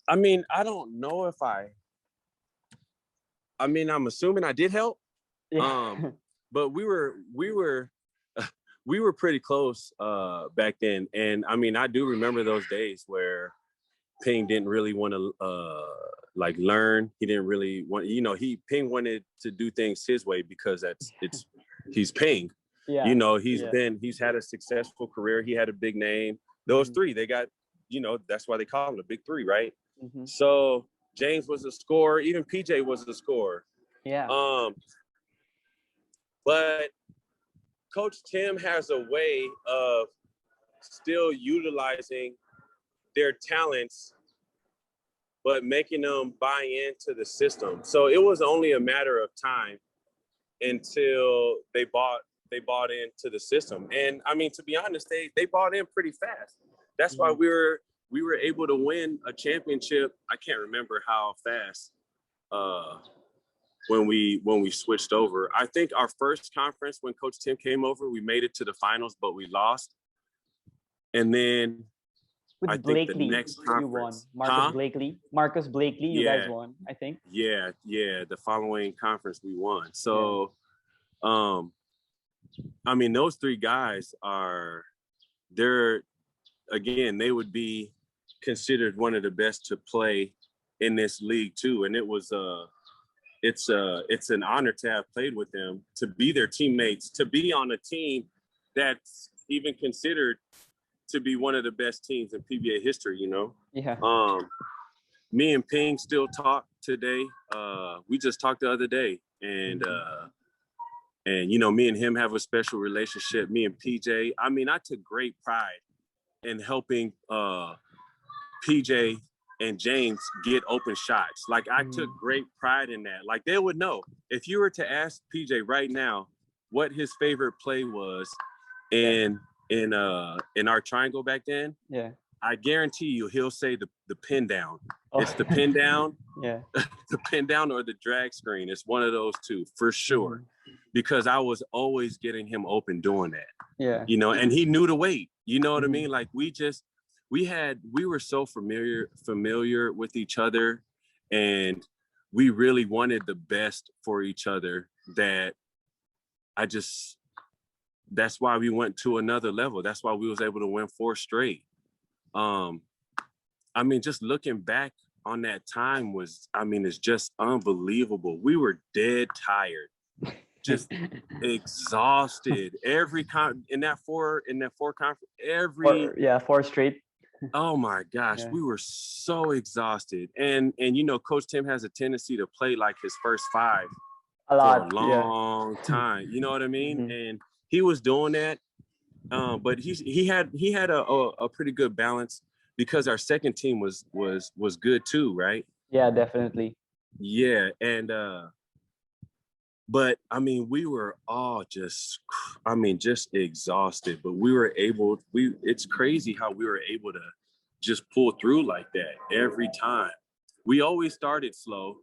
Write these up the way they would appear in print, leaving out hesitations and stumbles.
I mean, I don't know if I mean, I'm assuming I did help. Yeah. But we were we were pretty close back then. And I mean, I do remember those days where Ping didn't really want to like learn. He didn't really want, Ping wanted to do things his way because he's Ping. Yeah. He's had a successful career. He had a big name. Those three, they got, that's why they call him the big three, right? Mm-hmm. So James was a scorer. Even PJ was a scorer. Yeah. But Coach Tim has a way of still utilizing their talents, but making them buy into the system. So it was only a matter of time until they bought into the system. And I mean, to be honest, they bought in pretty fast. That's why we were able to win a championship. I can't remember how fast when we switched over. I think our first conference when Coach Tim came over, we made it to the finals, but we lost. And then with I Blakely, think the next conference, you won. Marcus Blakely, you guys won, I think. Yeah. The following conference we won. So, I mean, those three guys they would be considered one of the best to play in this league too. And it was it's an honor to have played with them, to be their teammates, to be on a team that's even considered to be one of the best teams in PBA history, Yeah. Me and Ping still talk today. We just talked the other day, and me and him have a special relationship. Me and PJ. I mean, I took great pride in helping PJ and James get open shots. Like, I took great pride in that. Like, they would know if you were to ask PJ right now what his favorite play was in our triangle back then. Yeah. I guarantee you he'll say the pin down. Oh. It's the pin down. Yeah. The pin down or the drag screen. It's one of those two for sure. Because I was always getting him open doing that. Yeah. And he knew the weight. You know what I mean? Like, we were so familiar with each other, and we really wanted the best for each other that that's why we went to another level. That's why we was able to win 4 straight. I mean, just looking back on that time it's just unbelievable. We were dead tired, just exhausted. In that four conference, 4 straight. Oh my gosh, we were so exhausted. And Coach Tim has a tendency to play like his first 5 for a long time. You know what I mean? And he was doing that. But he had a pretty good balance because our second team was good too, right? Yeah, definitely. Yeah, and but I mean, we were all just exhausted, but it's crazy how we were able to just pull through like that every time. We always started slow.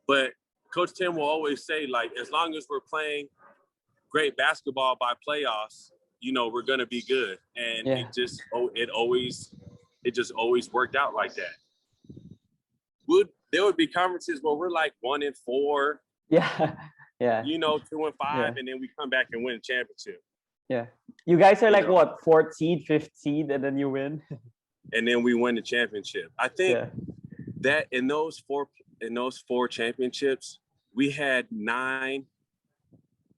But Coach Tim will always say, like, as long as we're playing great basketball by playoffs, we're going to be good. And it just always worked out like that. There would be conferences where we're like 1-4. Yeah. Yeah. 2-5, and then we come back and win a championship. Yeah. You guys are like what, 4th seed, 5th seed, and then you win. And then we win the championship. I think that in those four championships, we had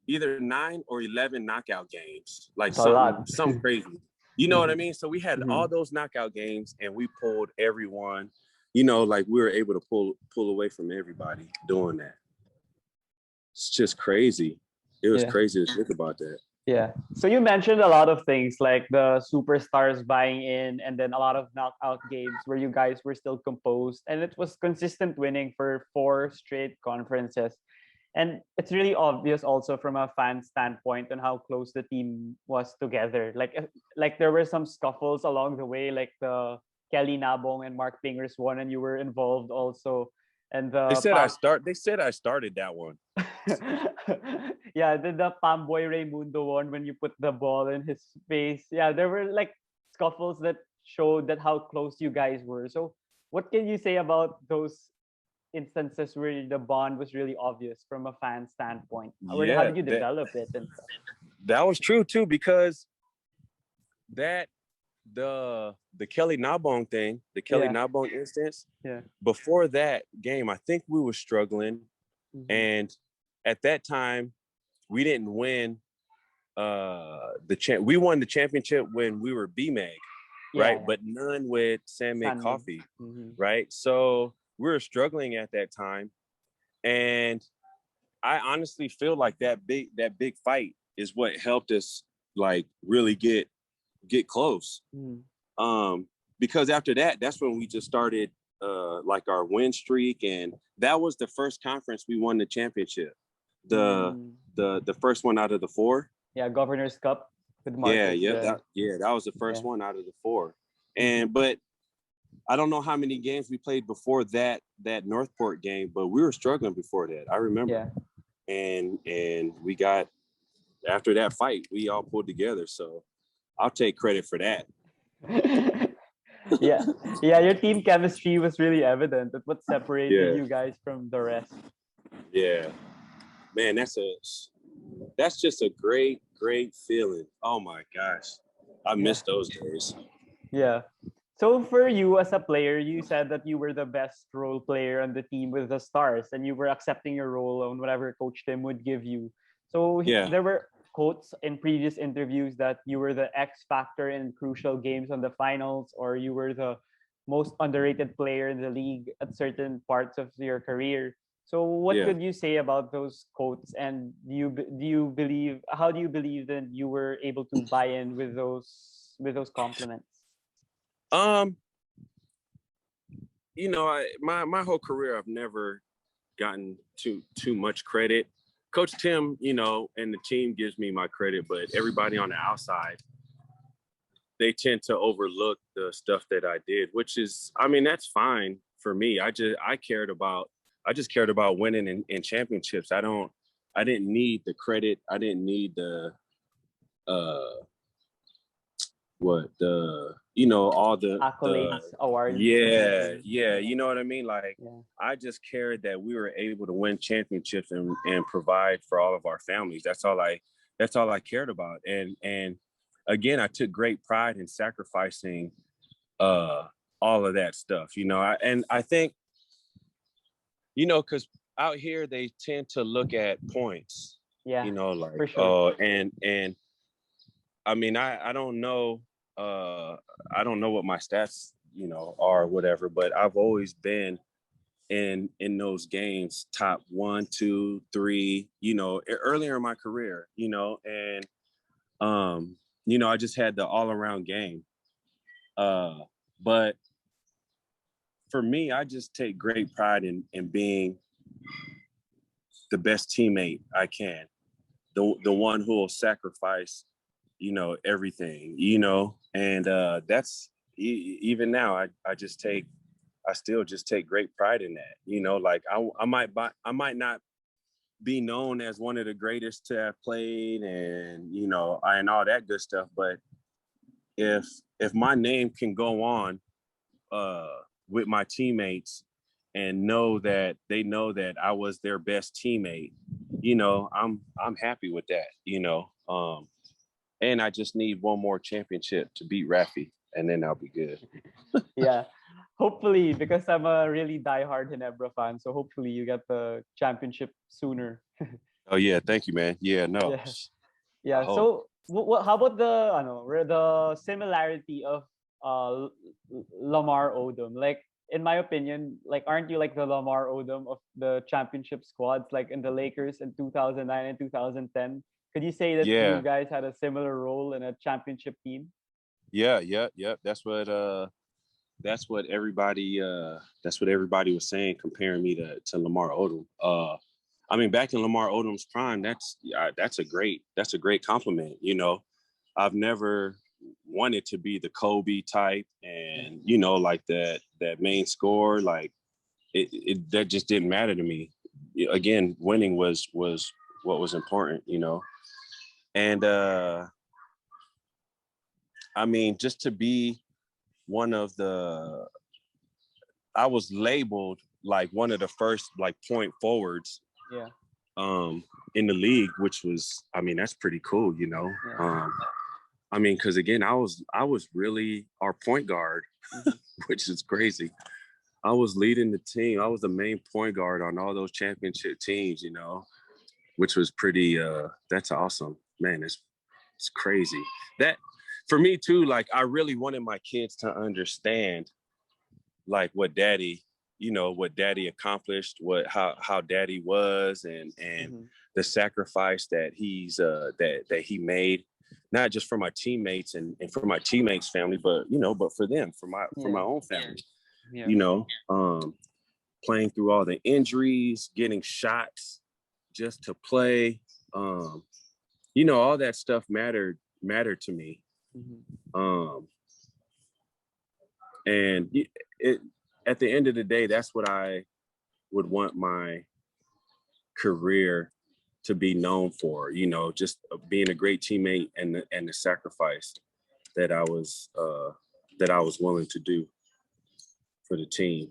either 9 or 11 knockout games. Like something crazy. You know what I mean? So we had all those knockout games, and we pulled everyone. Like, we were able to pull away from everybody doing that. It's just crazy. It was crazy to think about that. Yeah. So you mentioned a lot of things like the superstars buying in, and then a lot of knockout games where you guys were still composed, and it was consistent winning for 4 straight conferences. And it's really obvious also from a fan standpoint on how close the team was together. Like there were some scuffles along the way, like the Kelly Nabong and Marc Pingris one, and you were involved also. And they said I started that one. Yeah, the Pamboy Raymundo one when you put the ball in his face. Yeah, there were like scuffles that showed that how close you guys were. So what can you say about those instances where the bond was really obvious from a fan standpoint? How Yeah, did you develop it and stuff? that was true too, because that the Kelly Nabong thing, the Kelly Yeah. Nabong instance, Yeah. before that game, I think we were struggling. Mhm. And at that time, we didn't win we won the championship when we were BMAG, right? Yeah. But none with Sandmig Sandwich. Coffee, Mhm. right? So we were struggling at that time. And I honestly feel like that big fight is what helped us like really get close. Mhm. Because after that, that's when we just started like our win streak, and that was the first conference we won the championship. The Mm. the first one out of the four. Yeah, Governor's Cup with Yeah, Marcus. yeah, Yeah. that was the first Yeah. one out of the four. Mhm. And but I don't know how many games we played before that Northport game, but we were struggling before that. I remember. Yeah. And we got, after that fight, we all pulled together. So I'll take credit for that. Yeah. Yeah, your team chemistry was really evident. That's what separated Yeah. you guys from the rest. Yeah, man, that's just a great feeling. Oh my gosh, I miss those days. Yeah. So for you as a player, you said that you were the best role player on the team with the Stars, and you were accepting your role on whatever Coach Tim would give you. So Yeah, there were quotes in previous interviews that you were the X factor in crucial games on the finals, or you were the most underrated player in the league at certain parts of your career. So what yeah. could you say about those quotes? And do you believe, how do you believe that you were able to buy in with those compliments? Um, my whole career, I've never gotten too much credit. Coach Tim, and the team gives me my credit, but everybody on the outside, they tend to overlook the stuff that I did, which is, I mean, that's fine for me. I just cared about winning in championships. I didn't need the credit. I didn't need the, all the, Accolades, awards. yeah. You know what I mean? Like, Yeah. I just cared that we were able to win championships and provide for all of our families. That's all I cared about. And again, I took great pride in sacrificing all of that stuff, I think, because out here they tend to look at points, Yeah, like, for sure. and I mean, I don't know, I don't know what my stats, are or whatever, but I've always been in those games, top 1, 2, 3, earlier in my career, and I just had the all around game. But for me, I just take great pride in being the best teammate I can, the one who will sacrifice, everything, and that's even now. I still just take great pride in that. Like I might not be known as one of the greatest to have played, and and all that good stuff, but if my name can go on with my teammates and they know that I was their best teammate, I'm happy with that, and I just need one more championship to beat Rafi, and then I'll be good. Yeah. Hopefully, because I'm a really diehard Ginebra fan, so hopefully you get the championship sooner. Oh yeah, thank you, man. Yeah, no, Yeah. I Yeah. hope. So how about the similarity of Lamar Odom? Like in my opinion, like aren't you like the Lamar Odom of the championship squads, like in the Lakers in 2009 and 2010? Could you say that you Yeah, guys had a similar role in a championship team? yeah. That's what everybody was saying, comparing me to Lamar Odom. I mean, back in Lamar Odom's prime, that's a great compliment. I've never wanted to be the Kobe type, and like that main scorer. Like that just didn't matter to me. Again, winning was what was important. And I mean, just to be I was labeled like one of the first like point forwards. Yeah. In the league, which was, I mean, that's pretty cool, you know. Yeah. I mean, because again, I was really our point guard, Mm-hmm. which is crazy. I was leading the team. I was the main point guard on all those championship teams, you know, which was pretty. That's awesome, man. It's crazy. That for me too. Like, I really wanted my kids to understand, like, what daddy accomplished, how daddy was, and Mm-hmm. the sacrifice that that he made, not just for my teammates and for my teammates' family, but but for them, for my own family. Yeah. You know, playing through all the injuries, getting shots just to play. All that stuff mattered to me. Mm-hmm. And it at the end of the day, that's what I would want my career to be known for, just being a great teammate and the sacrifice that I was willing to do for the team.